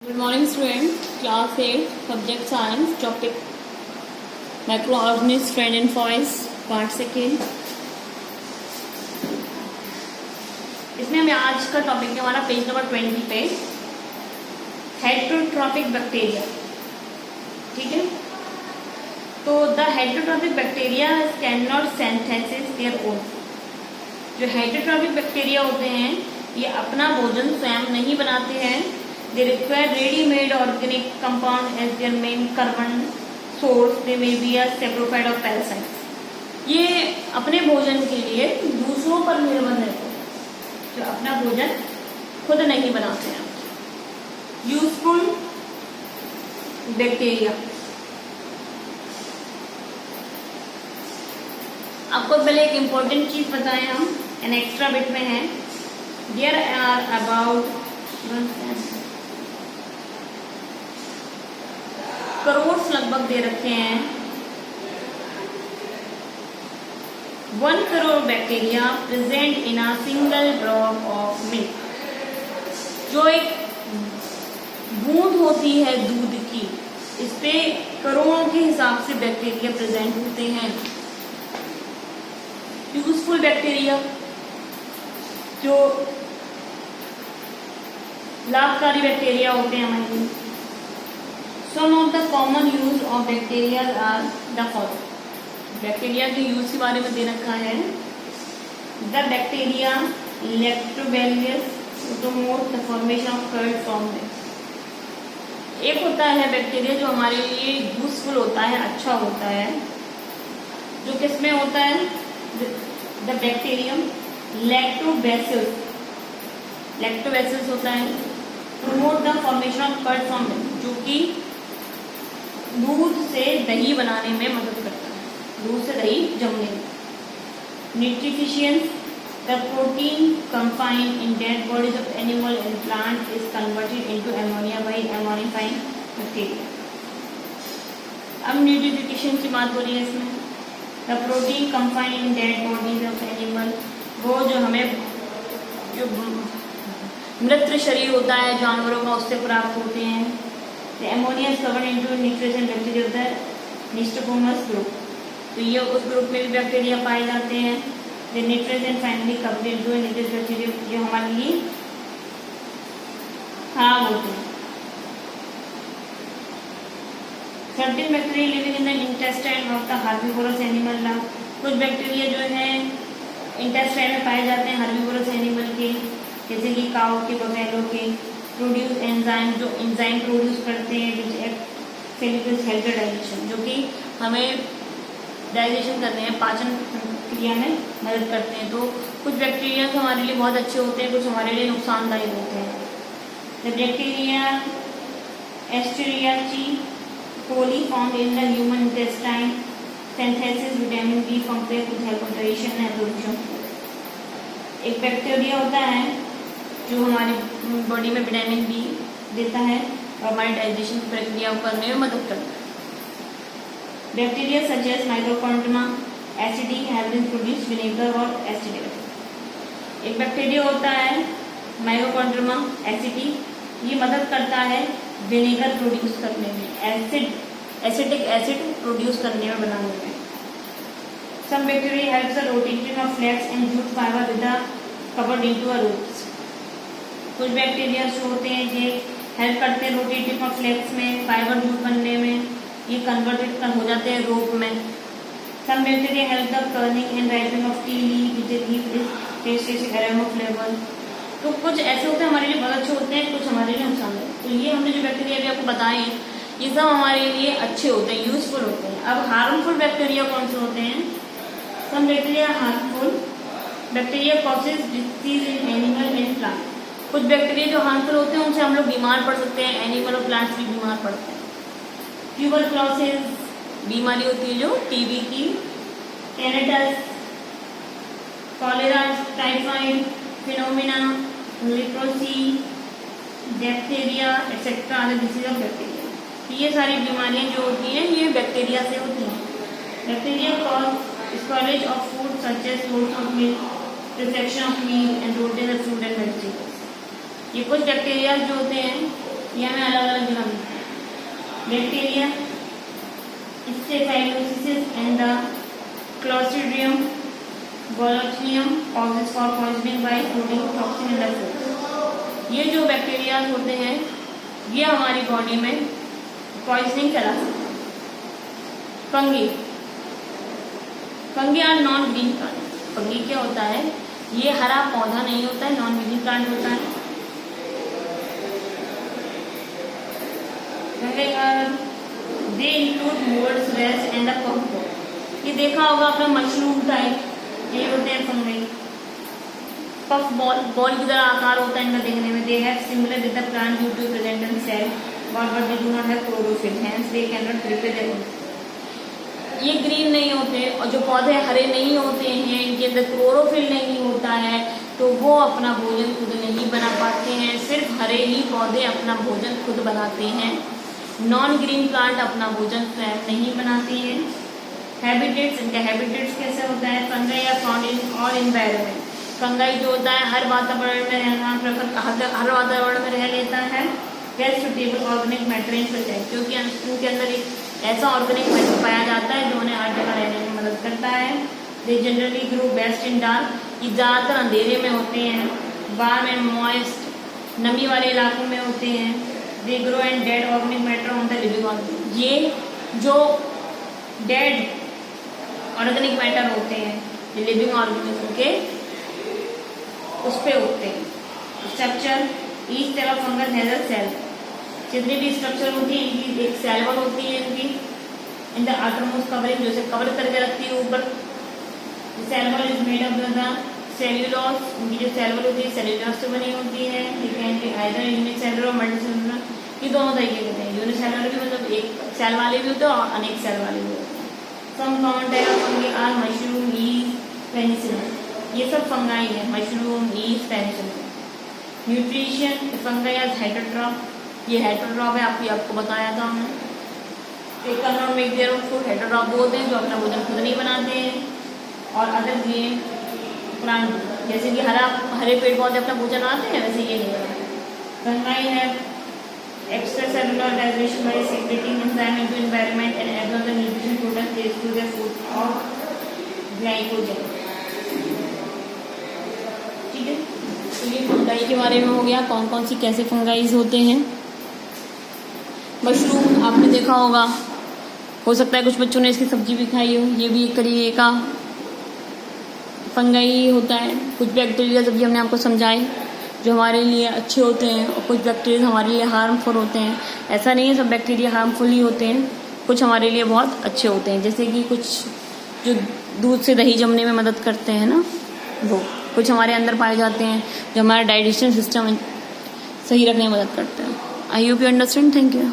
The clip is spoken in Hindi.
Good morning student, class 8, subject science, topic microorganisms, friend and foes, part second. इसमें हमें आज का टॉपिक है हमारा पेज नंबर 20 पे हेटेरोट्रॉपिक बैक्टीरिया. ठीक है, तो the heterotrophic bacteria can not synthesis their own. जो हेटेरोट्रॉपिक बैक्टीरिया होते हैं ये अपना भोजन स्वयं नहीं बनाते हैं. They require ready-made organic compound as their main carbon source. They may be a saprophyte or parasite. ये अपने भोजन के लिए दूसरों पर निर्भर रहते हैं, जो अपना भोजन खुद नहीं बनाते हैं. Useful bacteria. आपको पहले एक इम्पोर्टेंट चीज बताएं हम, एन एक्स्ट्रा बिट में है. देयर आर अबाउट करोड़ लगभग दे रखे हैं. 1 crore bacteria present in a single drop of milk. जो एक बूंद होती है दूध की, इस पे करोड़ों के हिसाब से बैक्टीरिया प्रेजेंट होते हैं. यूजफुल बैक्टीरिया, जो लाभकारी बैक्टीरिया होते हैं हमारे. Some of the common use of bacteria are the following. Bacteria के यूज के बारे में दे रखा है. The bacteria lactobacillus promote the formation of curd from them. एक होता है बैक्टीरिया जो हमारे लिए यूजफुल होता है, अच्छा होता है, जो किसमें होता है. The bacterium lactobacillus. lactobacillus होता है promote the formation of curd from them, जो कि दूध से दही बनाने में मदद करता है, दूध से दही जमने में. न्यूट्रिफिशियंस. The protein confined in dead bodies of animal and plant is converted into ammonia by ammonifying bacteria. अब न्यूट्रिफिकेशन की बात हो रही है इसमें. The protein confined in dead bodies of animal, वो जो हमें जो मृत शरीर होता है जानवरों का, उससे प्राप्त होते हैं. Ammonia is covered into nutrition bacteria होता है निस्टोकोमस ग्रुप. तो ये उस ग्रुप में भी बैक्टीरिया पाए जाते हैं. The nitrogen family covered into nitrogen bacteria, जो हमारे लिए खराब होते हैं. Certain bacteria living in the intestine of the herbivorous animal. कुछ बैक्टीरिया जो है इंटेस्टाइन में पाए जाते हैं हर्बिवोरस एनिमल के, जैसे कि काऊ के, बफेलो के. प्रोड्यूस एंजाइम, जो एंजाइम प्रोड्यूस करते हैं विच एक्ट हेल्प डाइजेशन, जो कि हमें डाइजेशन करने में, पाचन क्रिया में मदद करते हैं. तो कुछ बैक्टीरिया हमारे लिए बहुत अच्छे होते हैं, कुछ हमारे लिए नुकसानदायक होते हैं. The bacteria Escherichia coli found in the human intestine synthesis vitamin B complex with help of digestion and absorption. एक बैक्टीरिया होता है जो हमारी बॉडी में विटामिन बी देता है और हमारी डाइजेशन की प्रक्रिया को करने में मदद करता है. Bacteria such as mitochondria acidic have been produce vinegar और एसिडिक. एक बैक्टीरिया होता है माइक्रोकॉन्ड्रिया एसिडिक, ये मदद करता है विनेगर प्रोड्यूस करने में, एसिडिक एसिड प्रोड्यूस करने में, बनाने में. Some bacteria helps the rotation of flax and jute fibre with the covered into a roots. कुछ बैक्टीरिया जो होते हैं ये हेल्प करते हैं रोटेटिव ऑफ फ्लेक्स में, फाइबर जूट बनने में, ये कन्वर्टेड हो जाते हैं रोप में. Some bacteria help the curing and ripening of tea leaf which leaf is tasty aroma flavour. तो कुछ ऐसे होते हैं हमारे लिए बहुत अच्छे होते हैं, कुछ हमारे लिए नुकसान है. तो ये हमने जो बैक्टीरिया अभी आपको बताए हैं ये सब हमारे लिए अच्छे होते हैं, यूजफुल होते हैं. अब हार्मफुल बैक्टीरिया कौन से होते हैं. Some bacteria harmful. Bacteria causes disease in animal and plant. कुछ बैक्टीरिया जो हार्मफुल होते हैं उनसे हम लोग बीमार पड़ सकते हैं, एनिमल और प्लांट्स भी बीमार पड़ते हैं. ट्यूबरक्लोसिस बीमारी होती है जो टीबी की. Tetanus, cholera, typhoid, pneumonia, leprosy, diphtheria etcetera are disease of bacteria. ये सारी बीमारियां जो होती हैं ये बैक्टीरिया से होती हैं. Bacteria cause storage of food such as loads of milk, reflection of meal and rotting of fruit and vegetables. ये कुछ बैक्टीरिया जो होते हैं या में अलग अलग जगह bacteria staphylococcus and the Clostridium botulinum causes for poisoning by feeding toxin in the food. ये जो बैक्टीरिया होते हैं ये हमारी बॉडी में पॉइजनिंग फैला सकते हैं। Fungi are non green plant. Fungi क्या होता है, ये हरा पौधा नहीं होता है, नॉन ग्रीन प्लांट होता है। They include moulds, rest and the puff. ये देखा होगा आपने मशरूम टाइप, ये होते हैं फंगी। पफ बॉल की तरह आकार होता है इनका देखने में। They have similar with the plant due to present in cell but they do not have chlorophyll, hence they can not prepare their. ये ग्रीन नहीं होते और जो पौधे हरे नहीं होते हैं, इनके अंदर क्लोरोफिल नहीं होता है, तो वो अपना भोजन खुद नहीं बना पाते हैं। सिर्फ हरे ही पौधे अपना भोजन खुद बनाते हैं, नॉन ग्रीन प्लांट अपना भोजन स्वयं नहीं बनाते हैं। हैबिटेट्स, इनका हैबिटेट्स कैसे होता है, fungi are found in all environment. Fungi जो होता है हर वातावरण में रहना प्रेफर, हर वातावरण में रह लेता है। Well suitable organic matter in process, क्योंकि उनके अंदर एक ऐसा ऑर्गेनिक मैटर पाया जाता है जो उन्हें हर जगह रहने में मदद करता है। They generally grow best in dark, ये ज़्यादातर अंधेरे में होते हैं। वार्म एंड मॉइस्ट, नमी वाले इलाकों में होते हैं। They grow and dead organic matter on the living organism. ये जो डेड ऑर्गेनिक मैटर होते हैं ये लिविंग ऑर्गेनिज्म के उस पे होते हैं। Structure, each cell of fungus has a cell. जितनी भी स्ट्रक्चर होती है इनकी एक सेल वॉल होती है इनकी। इन द आउटरमोस्ट कवरिंग, जो से कवर करके रखती है ऊपर। Cell wall is made of the cellulose, उनकी जो सेल वॉल होती है सेल्यूलोज से बनी होती है। ये कैन बी आइदर यूनिसेलुलर और मल्टीसेलुलर, ये दोनों तरीके के होते हैं। यूनिसेलुलर भी मतलब एक सेल वाले भी होते हैं और अनेक सेल वाले भी होते हैं। Some common type of fungi are mushroom, yeast, penicillin. ये सब फंगाई है, mushroom, yeast, penicillin. Nutrition, fungi as heterotroph, ये हेटेरोट्रॉफ है, आपको बताया था हमने। They can not make their own food, heterotroph वो होते हैं जो अपना भोजन खुद नहीं बनाते हैं। और अदर ग्रीन प्लांट, जैसे कि हरे पेड़ पौधे अपना भोजन बनाते हैं वैसे ये नहीं बनाते। फंगाई है extra cellular digestion bye secreting enzyme into environment and absorb the nutrition product through their food और ग्लाइकोजन। ठीक है, तो ये फंगाई के बारे में हो गया, कौन कौन सी कैसे फंगाइज होते हैं। मशरूम आपने देखा होगा, हो सकता है कुछ बच्चों ने इसकी सब्जी भी खाई हो, ये भी एक तरीके का फंगाई होता है। कुछ बैक्टीरिया सब्जी हमने आपको समझाए जो हमारे लिए अच्छे होते हैं और कुछ बैक्टीरिया हमारे लिए हार्मफुल होते हैं। ऐसा नहीं है सब बैक्टीरिया हार्मफुल ही होते हैं, कुछ हमारे लिए बहुत अच्छे होते हैं। जैसे कि कुछ जो दूध से दही जमने में मदद करते हैं ना, वो कुछ हमारे अंदर पाए जाते हैं जो हमारा डाइजेशन सिस्टम सही रखने में मदद करते हैं। I hope you understand. Thank you.